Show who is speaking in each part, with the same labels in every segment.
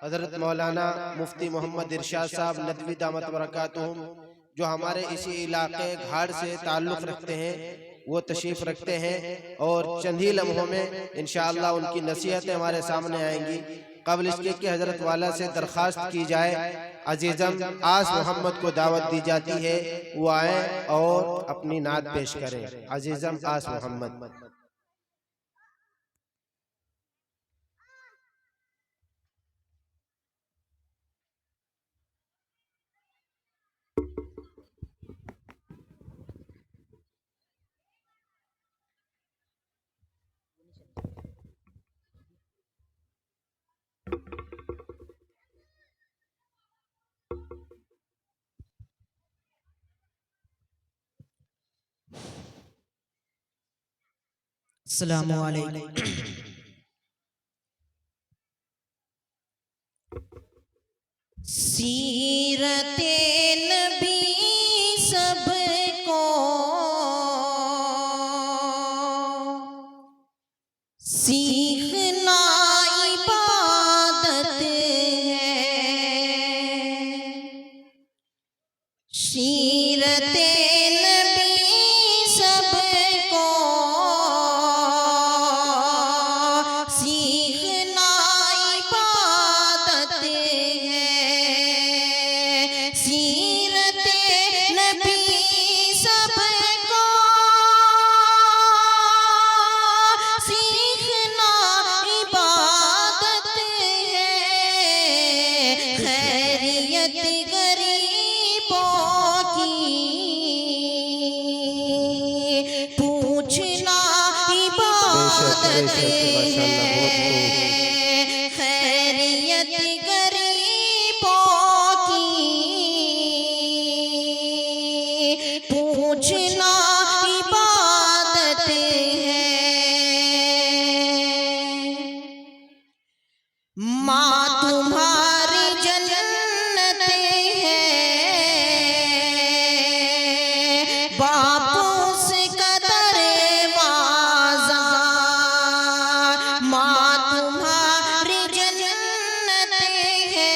Speaker 1: हज़रत मौलाना मुफ्ती मोहम्मद इरशाद साहब नदवी दामत बरकातुहुम जो हमारे इसी इलाके घाट से ताल्लुक़ रखते हैं, वो तशरीफ़ रखते हैं और चंद ही लम्हों में इंशाअल्लाह उनकी नसीहतें हमारे सामने आएंगी। क़ब्ल इसके कि हज़रत वाला से दरख्वास्त की जाए, अजीज़म आस मोहम्मद को दावत दी जाती है, वो आए और अपनी नात पेश करें। अजीज़म आस मोहम्मद।
Speaker 2: अस्सलामु अलैकुम। सीरते नबी सबको सीखना इबादत है। सीरते नबी सबको सीखना इबादत है। सीरते नबी सबको सीखना इबादत है। खैरियत गरीबों की पूछना इबादत है। खैरियत गरीबों की पूछना इबादत है। माँ तुम्हारी जन्नत है, बापू उसका दरवाज़ा। माँ तुम्हारी जन्नत है,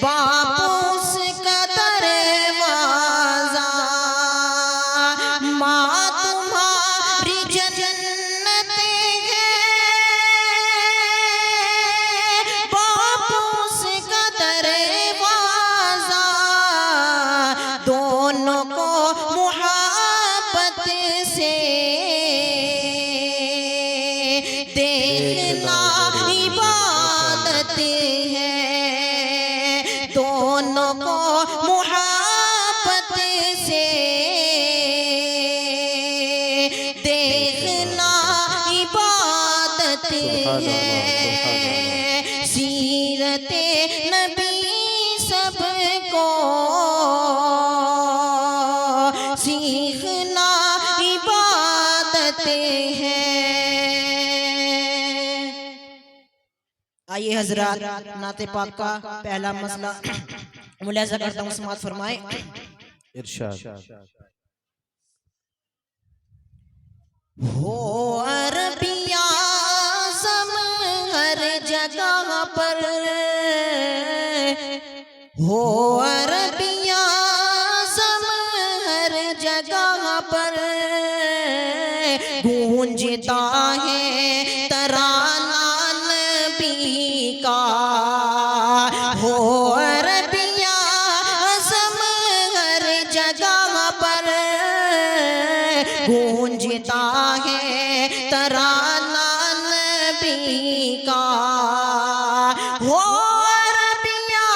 Speaker 2: बापू उसका दरवाज़ा। माँ तुम्हारी जन्नत है, बापू उसका दरवाज़ा। दोनों को मुहब्बत से देखना इबादत है। दोनों को मुहब्बत से देखना इबादत है। सीरते नबी सबको सीखना इबादत है। आइए हजरात, नाते पाक का पहला मसला मुलाज़ा करता हूँ, समाअत फरमाए।
Speaker 1: इरशाद।
Speaker 2: हो अरबिया आज़म हर जगह पर, हो अरबिया आज़म हर जगह पर गूंजता है तराना नबी का। हो अरबिया आज़म हर जगह पर गूंजता है तराना नबी का। हो अरबिया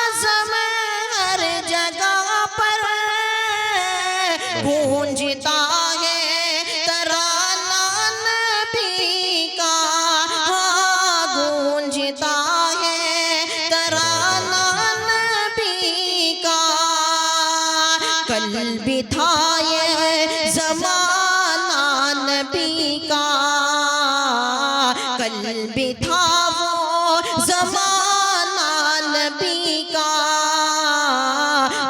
Speaker 2: आज़म हर जगह पर गूंजता है तराना नबी का। हाँ, गूंजता है तराना नबी का। कल भी था ये ज़माना नबी का, कल भी था वो ज़माना नबी का।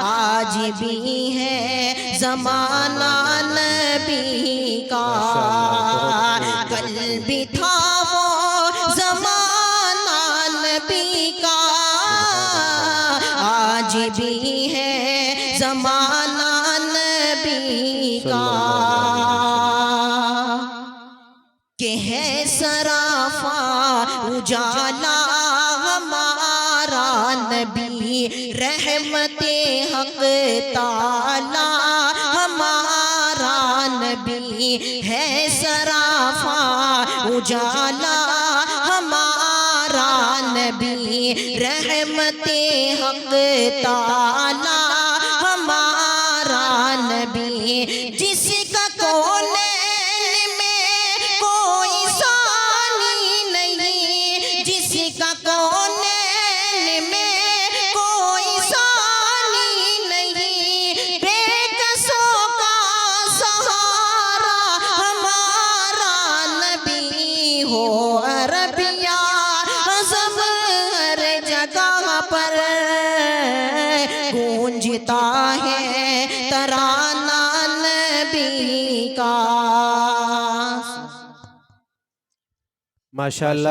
Speaker 2: आज भी है ज़माना नबी का। कल भी था वो आज भी है ज़माना नबी का कि है सराफा उजाला हमारा नबी, रहमते हक ताला हमारा नबी है सराफा उजाला हमारा नबी, रहमते हक ताला हमारा नबी। जिसका कोनैन में कोई सानी नहीं, जिसका कोनैन में कोई सानी नहीं, बेकसों का सहारा हमारा नबी हो अरबिया सब हर जगह पर गूंजता है तराना नबी का।
Speaker 1: माशाअल्लाह।